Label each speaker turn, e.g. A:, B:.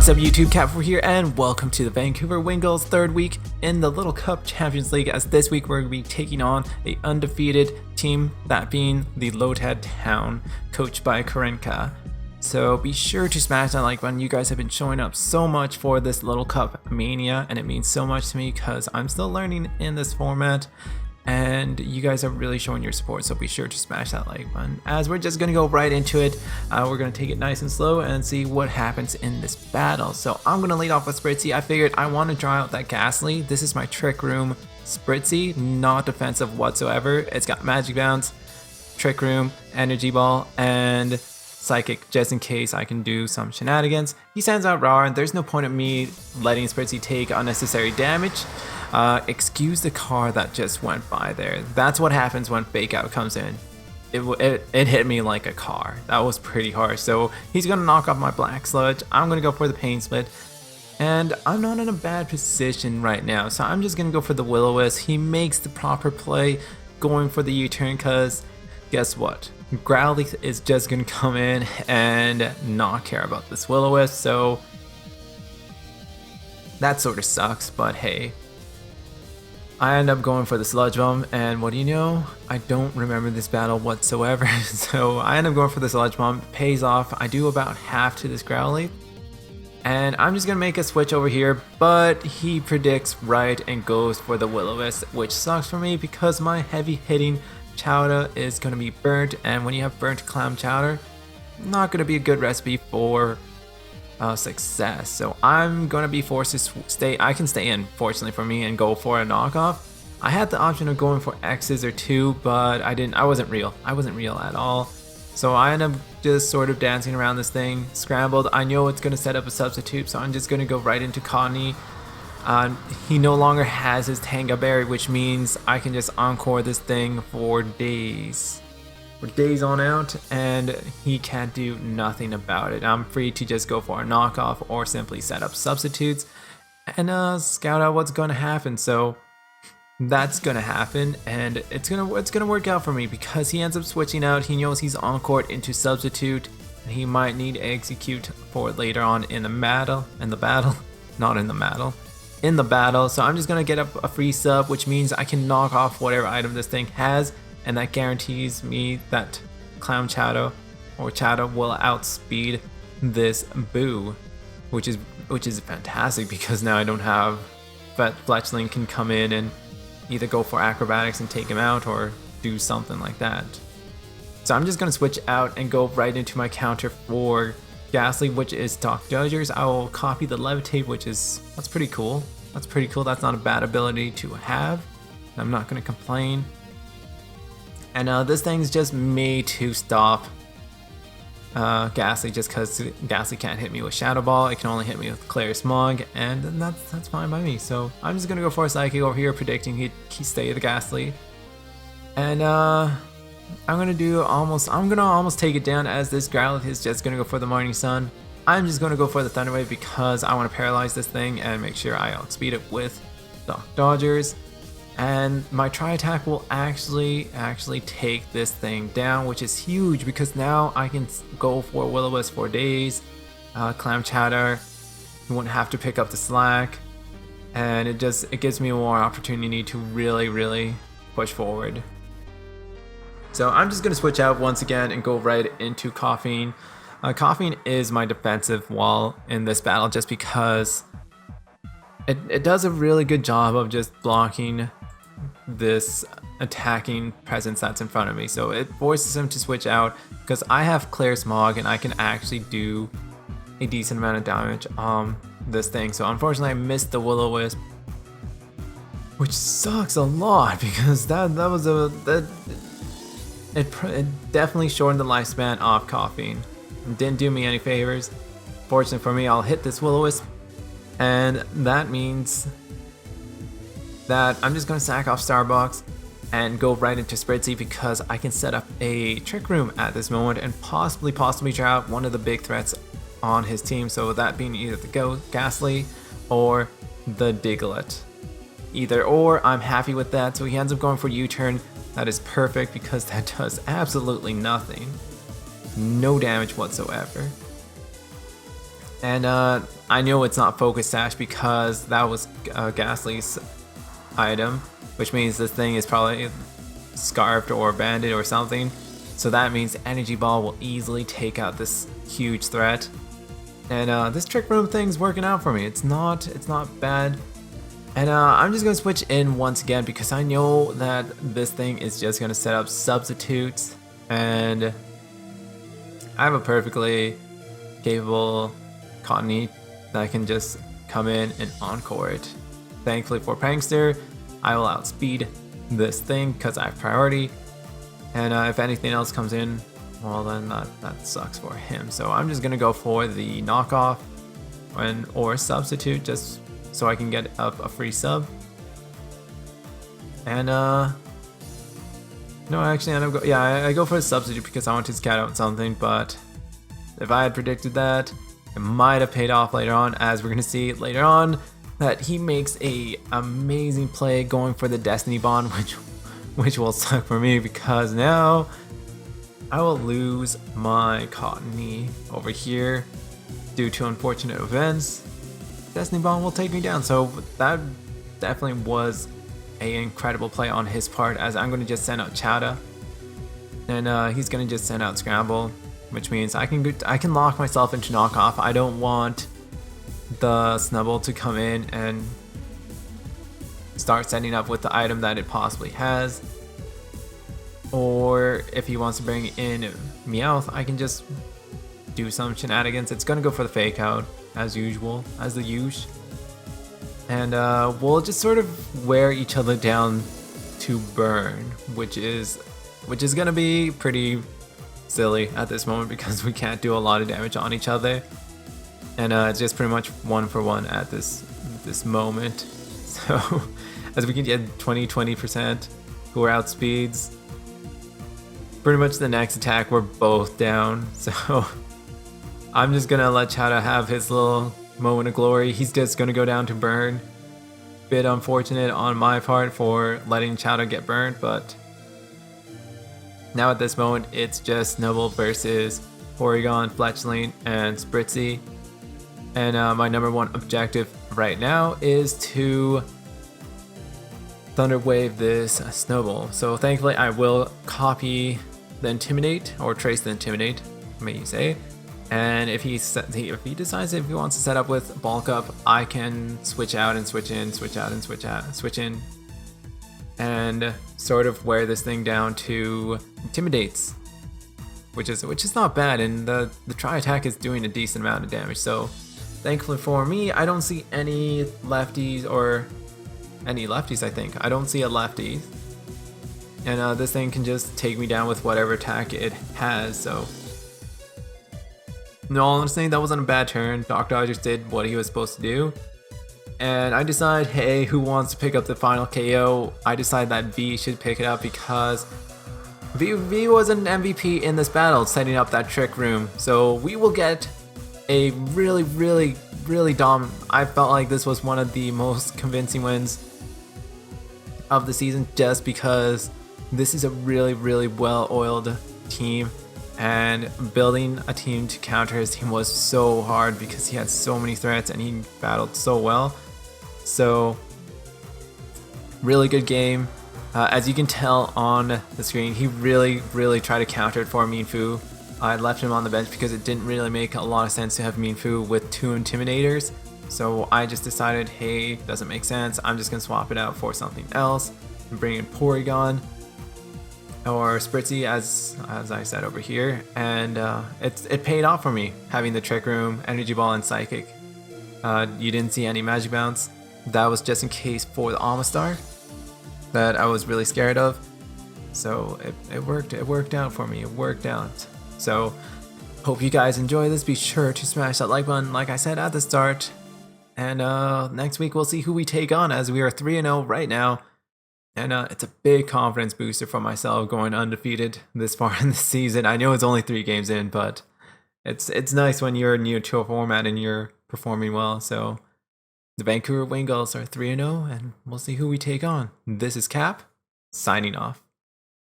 A: What's up YouTube, Cat4 here, and welcome to the Vancouver Wingulls third week in the Little Cup Champions League, as this week we're going to be taking on a undefeated team, that being the Lotad Town, coached by Crump. So be sure to smash that like button. You guys have been showing up so much for this Little Cup mania, and it means so much to me because I'm still learning in this format. And you guys are really showing your support, so be sure to smash that like button. As we're just gonna go right into it, we're gonna take it nice and slow and see what happens in this battle. So I'm gonna lead off with Spritzy. I figured I want to try out that Ghastly. This is my Trick Room Spritzy, not defensive whatsoever. It's got Magic Bounce, Trick Room, Energy Ball, and Psychic, just in case I can do some shenanigans. He sends out Raw, and there's no point of me letting Spritzy take unnecessary damage. Excuse the car that just went by there. That's what happens when Fake Out comes in. It hit me like a car. That was pretty harsh. So he's gonna knock off my Black Sludge. I'm gonna go for the Pain Split. And I'm not in a bad position right now, so I'm just gonna go for the Will-O-Wisp. He makes the proper play going for the U-turn, because guess what? Growlithe is just gonna come in and not care about this Will-O-Wisp, so that sort of sucks, but hey. I end up going for the Sludge Bomb, and what do you know? I don't remember this battle whatsoever, so I end up going for the Sludge Bomb. It pays off. I do about half to this Growlithe, and I'm just gonna make a switch over here, but he predicts right and goes for the Will-O-Wisp, which sucks for me because my heavy hitting Chowder is gonna be burnt, and when you have burnt Clam Chowder, not gonna be a good recipe for success. So I'm gonna be forced to stay. I can stay in, fortunately for me, and go for a knockoff. I had the option of going for X's or 2, but I didn't. I wasn't real at all. So I end up just sort of dancing around this thing. Scrambled. I know it's gonna set up a substitute, so I'm just gonna go right into Connie. He no longer has his Tanga Berry, which means I can just encore this thing for days on out, and he can't do nothing about it. I'm free to just go for a knockoff or simply set up substitutes and scout out what's going to happen. So that's going to happen, and it's gonna work out for me because he ends up switching out. He knows he's encored into substitute, and he might need execute for later on in the battle. So I'm just gonna get up a free sub, which means I can knock off whatever item this thing has, and that guarantees me that Clown Chowder or Chowder will outspeed this Boo, which is fantastic because now I don't have Fletchling can come in and either go for acrobatics and take him out or do something like that. So I'm just gonna switch out and go right into my counter for Ghastly, which is Doc Dodgers. I will copy the Levitate, that's pretty cool. That's not a bad ability to have. I'm not gonna complain. And this thing's just made to stop Ghastly, just because Ghastly can't hit me with Shadow Ball. It can only hit me with Clear Smog, and that's fine by me. So I'm just gonna go for a Psychic over here, predicting he'd stay the Ghastly. And I'm gonna almost take it down, as this Growlithe is just gonna go for the Morning Sun. I'm just gonna go for the Thunder Wave because I want to paralyze this thing and make sure I outspeed it with Doc Dodgers. And my Tri-Attack will actually take this thing down, which is huge because now I can go for Will-O-Wisp for days. Clam Chowder, you wouldn't have to pick up the slack, and it gives me more opportunity to really push forward. So I'm just gonna switch out once again and go right into Coughing. Coughing is my defensive wall in this battle, just because it does a really good job of just blocking this attacking presence that's in front of me. So it forces him to switch out because I have Clear Smog and I can actually do a decent amount of damage on this thing. So unfortunately I missed the Will-O-Wisp, which sucks a lot because it definitely shortened the lifespan of Coughing. It didn't do me any favors. Fortunately for me, I'll hit this Will-O-Wisp, and that means that I'm just going to sack off Starbucks and go right into Spritzy because I can set up a Trick Room at this moment and possibly try out one of the big threats on his team. So that being either the Ghastly or the Diglett. Either or, I'm happy with that. So he ends up going for U-turn. That is perfect because that does absolutely nothing. No damage whatsoever. And I know it's not Focus Sash because that was Ghastly's item, which means this thing is probably scarfed or banded or something. So that means Energy Ball will easily take out this huge threat. And this Trick Room thing's working out for me. It's not bad. And I'm just gonna switch in once again because I know that this thing is just gonna set up substitutes, and I have a perfectly capable Cottony that can just come in and encore it. Thankfully for Prankster, I will outspeed this thing because I have priority. And if anything else comes in, well then that sucks for him. So I'm just gonna go for the knockoff or substitute just so I can get a free sub. And no, actually I go for a substitute because I want to scout out something, but if I had predicted that, it might have paid off later on, as we're gonna see later on that he makes a amazing play going for the Destiny Bond, which will suck for me because now I will lose my Cottony over here due to unfortunate events. Destiny Bond will take me down, so that definitely was an incredible play on his part, as I'm going to just send out Chowda, and he's going to just send out Scramble, which means I can lock myself into knockoff. I don't want the Snubble to come in and start setting up with the item that it possibly has, or if he wants to bring in Meowth, I can just do some shenanigans. It's going to go for the Fake Out as usual, as the usual, and we'll just sort of wear each other down to burn, which is gonna be pretty silly at this moment because we can't do a lot of damage on each other, and it's just pretty much 1-for-1 at this moment. So as we can get 20% who are outspeeds, pretty much the next attack we're both down. So I'm just gonna let Chowda have his little moment of glory. He's just gonna go down to burn. Bit unfortunate on my part for letting Chowda get burned, but now at this moment it's just Snubble versus Porygon, Fletchling, and Spritzee. And my number one objective right now is to Thunder Wave this Snowball. So thankfully I will copy the Intimidate, or trace the Intimidate, may you say. And if he decides if he wants to set up with Bulk Up, I can switch out and switch in, switch out and switch in, and sort of wear this thing down to Intimidates, which is not bad, and the Tri Attack is doing a decent amount of damage. So thankfully for me, I don't see any lefties, or any lefties. I think I don't see a lefty, and this thing can just take me down with whatever attack it has. So no, honestly, that wasn't a bad turn. Doc Dodgers did what he was supposed to do. And I decide, hey, who wants to pick up the final KO? I decide that V should pick it up because V was an MVP in this battle, setting up that Trick Room. So we will get a really dominant. I felt like this was one of the most convincing wins of the season, just because this is a really well-oiled team. And building a team to counter his team was so hard because he had so many threats and he battled so well. So really good game. As you can tell on the screen, he really tried to counter it for Mienfoo. I left him on the bench because it didn't really make a lot of sense to have Mienfoo with 2 Intimidators. So I just decided, hey, doesn't make sense. I'm just gonna swap it out for something else and bring in Porygon or Spritzee, as I said over here, and it paid off for me having the Trick Room, Energy Ball, and Psychic. You didn't see any Magic Bounce. That was just in case for the Amistar that I was really scared of. So it worked out for me. It worked out. So hope you guys enjoy this. Be sure to smash that like button, like I said at the start. And next week we'll see who we take on, as we are 3-0 right now. And it's a big confidence booster for myself going undefeated this far in the season. I know it's only 3 games in, but it's nice when you're new to a format and you're performing well. So the Vancouver Wingulls are 3-0, and we'll see who we take on. This is Cap, signing off.